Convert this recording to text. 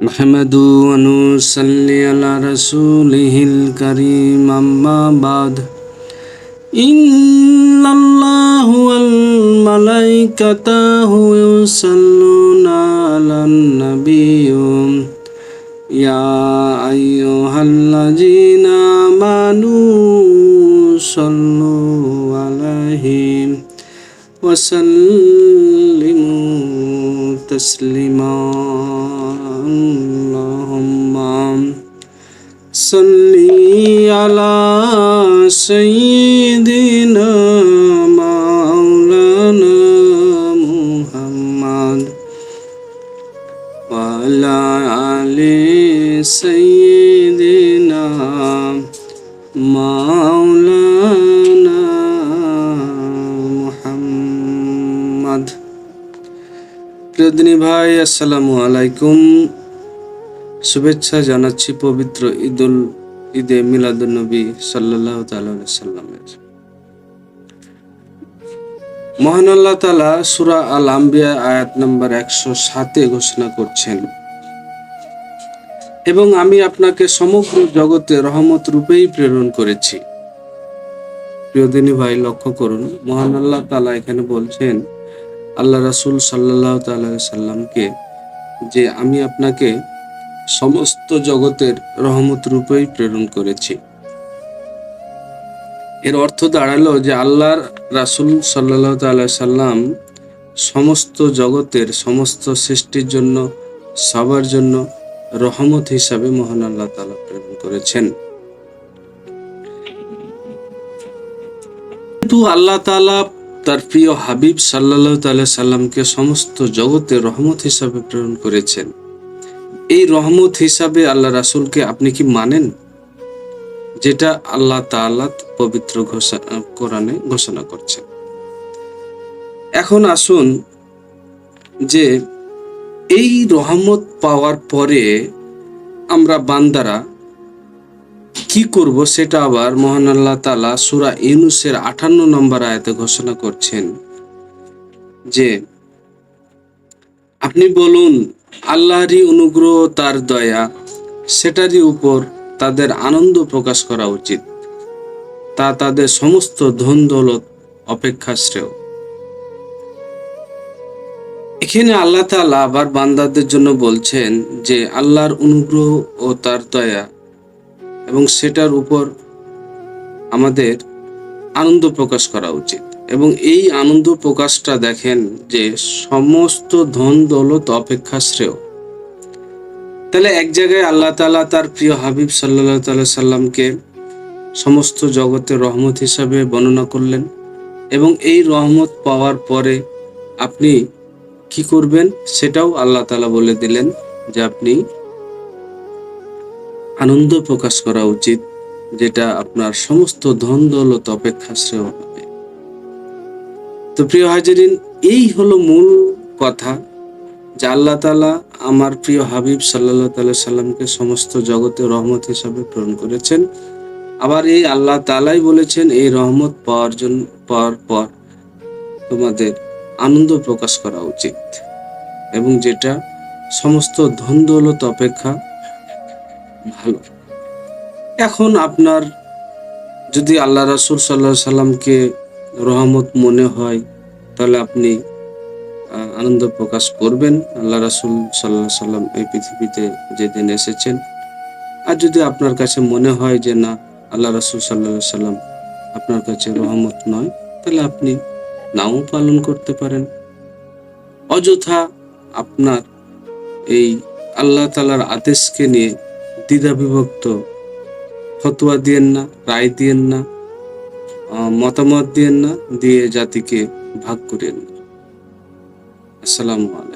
नहमदु व नुसल्ली अला रसूलिहिल करीम अम्मा बाद इन्नल्लाह वल मलाइकतहु युसल्लूना अलन नबिय्यि या अय्युहल्लज़ीना आमनू सल्लु अलैहि वसल्लिमू तस्लीमा अल्लाहुम्मा सल्ली अला सय्यिदिना मौलाना मुहम्मद व अला आलि सय्यिदिना मौलाना मुहम्मद। প্রিয় দিনী ভাই, আসসালামু আলাইকুম। শুভেচ্ছা জানাচ্ছি পবিত্র ঈদে মিলাদুন্নবী সাল্লাল্লাহু তাআলা আলাইহি সাল্লামের। মহান আল্লাহ তাআলা সূরা আল আম্বিয়া আয়াত নম্বর 107 ঘোষণা করছেন, এবং আমি আপনাকে সমগ্র জগতে রহমত রূপেই প্রেরণ করেছি। প্রিয় দিনী ভাই, লক্ষ্য করুন, মহান আল্লাহ তাআলা এখানে বলছেন আল্লাহ রাসূল সাল্লাল্লাহু তাআলা আলাইহি সাল্লামকে যে আমি আপনাকে সমস্ত জগতের রহমত রূপেই প্রেরণ করেছি। এর অর্থ দাঁড়ালো যে আল্লাহর রাসূল সাল্লাল্লাহু তাআলা আলাইহি সাল্লাম সমস্ত জগতের সমস্ত সৃষ্টির জন্য, সবার জন্য রহমত হিসাবে মহান আল্লাহ তাআলা প্রেরণ করেছেন। কিন্তু আল্লাহ তাআলা তার প্রিয় হাবিব সাল্লাল্লাহু তাআলা সাল্লামকে সমস্ত জগতে রহমত হিসাবে প্রেরণ করেছেন। এই রহমত হিসাবে আল্লাহ রাসূলকে আপনি কি মানেন? যেটা আল্লাহ তাআলা পবিত্র কোরআনে ঘোষণা করছেন। এখন আসুন যে এই রহমত পাওয়ার পরে আমরা বান্দারা কি করব, সেটা আবার মহান আল্লাহ তাআলা সূরা ইউনূসের 58 নম্বর আয়াতে ঘোষণা করছেন যে আপনি বলুন, আল্লাহরই অনুগ্রহ, তার দয়া, সেটারই উপর তাদের আনন্দ প্রকাশ করা উচিত। তা তাদের সমস্ত ধন দৌলত অপেক্ষা শ্রেয়। এখানে আল্লাহ তাআলা আবার বান্দাদের জন্য বলছেন যে আল্লাহর অনুগ্রহ ও তার দয়া এবং সেটার উপর আমাদের আনন্দ প্রকাশ করা উচিত, এবং এই আনন্দ প্রকাশটা দেখেন যে সমস্ত ধন দৌলত অপেক্ষা শ্রেয়। তাহলে এক জায়গায় আল্লাহ তাআলা তার প্রিয় হাবিব সাল্লাল্লাহু তাআলা সাল্লামকে সমস্ত জগতের রহমত হিসাবে বর্ণনা করলেন, এবং এই রহমত পাওয়ার পরে আপনি কি করবেন সেটাও আল্লাহ তাআলা বলে দিলেন যে আপনি আনন্দ প্রকাশ করা উচিত, যেটা আপনার সমস্ত ধন দৌলত অপেক্ষা শ্রেয় হবে। তো প্রিয় হাজিরিন, এই হলো মূল কথা যে আল্লাহ তাআলা আমার প্রিয় হাবিব সাল্লাল্লাহু তাআলা সাল্লামকে সমস্ত জগতে রহমত হিসাবে প্রেরণ করেছেন। আবার এই আল্লাহ তাআলাই বলেছেন এই রহমত পাওয়ার পর তোমাদের আনন্দ প্রকাশ করা উচিত, এবং যেটা সমস্ত ধন দৌলত অপেক্ষা ভালো। এখন আপনার যদি আল্লাহ রাসূল সাল্লাল্লাহু আলাইহি সাল্লামকে রহমত মনে হয়, তাহলে আপনি আনন্দ প্রকাশ করবেন। আল্লাহ রাসূল সাল্লাল্লাহু আলাইহি সাল্লাম এই পৃথিবীতে যেদিন এসেছেন। আর যদি আপনার কাছে মনে হয় যে না, আল্লাহ রাসূল সাল্লাল্লাহু আলাইহি সাল্লাম আপনার কাছে রহমত নয়, তাহলে আপনি নাও পালন করতে পারেন। অযথা আপনার এই আল্লাহ তাআলার আদেশকে নিয়ে দ্বিধাবিভক্ত ফতোয়া দিয়েন না, রায় দিয়েন না, মতামত দিয়েন না, দিয়ে জাতিকে ভাগ করেন না। আসসালামু আলাইকুম।